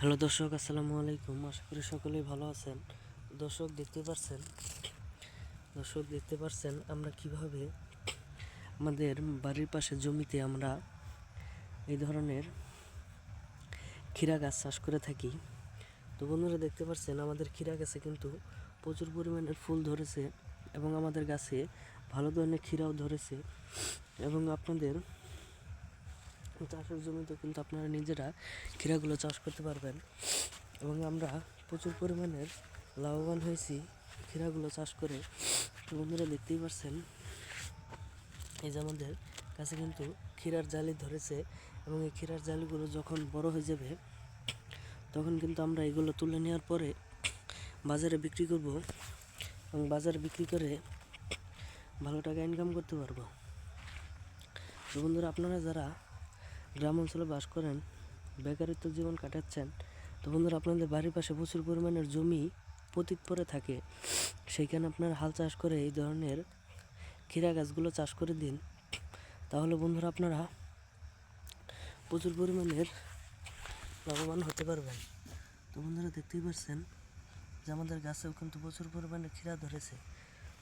Hello দর্শক, আসসালামু আলাইকুম। আশা করি সকলেই ভালো আছেন। দর্শক দেখতে পারছেন আমরা কিভাবে আমাদের বাড়ির পাশে জমিতে আমরা এই ধরনের ক্ষীরা গাছ চাষ করে থাকি। তো বন্ধুরা, দেখতে পাচ্ছেন আমাদের ক্ষীরা গাছে কিন্তু প্রচুর পরিমাণের ফুল ধরেছে এবং আমাদের গাছে ভালো ধরনের ক্ষীরাও ধরেছে। এবং আপনাদের চাষের জমিতে কিন্তু আপনারা নিজেরা ক্ষীরাগুলো চাষ করতে পারবেন। এবং আমরা প্রচুর পরিমাণের লাভবান হয়েছি ক্ষীরাগুলো চাষ করে। তো বন্ধুরা, দেখতেই পাচ্ছেন এই যে আমাদের কাছে কিন্তু ক্ষীরার জালি ধরেছে এবং এই ক্ষীরার জালিগুলো যখন বড় হয়ে যাবে তখন কিন্তু আমরা এগুলো তুলে নেওয়ার পরে বাজারে বিক্রি করব এবং বাজারে বিক্রি করে ভালো টাকা ইনকাম করতে পারবো। তো বন্ধুরা, আপনারা যারা গ্রাম অঞ্চলে বাস করেন, বেকারত্ব জীবন কাটাচ্ছেন, তো বন্ধুরা আপনাদের বাড়ির পাশে প্রচুর পরিমাণের জমি পতিত পড়ে থাকে, সেইখানে আপনার হাল চাষ করে এই ধরনের ক্ষীরা গাছগুলো চাষ করে দিন। তাহলে বন্ধুরা আপনারা প্রচুর পরিমাণের লাভবান হতে পারবেন। তো বন্ধুরা, দেখতেই পাচ্ছেন যে আমাদের গাছেও কিন্তু প্রচুর পরিমাণে ক্ষীরা ধরেছে।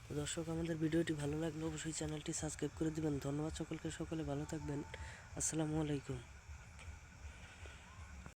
তো দর্শক, আমাদের ভিডিওটি ভালো লাগলে অবশ্যই চ্যানেলটি সাবস্ক্রাইব করে দিবেন। ধন্যবাদ সকলকে, সকলে ভালো থাকবেন। আসসালামু আলাইকুম।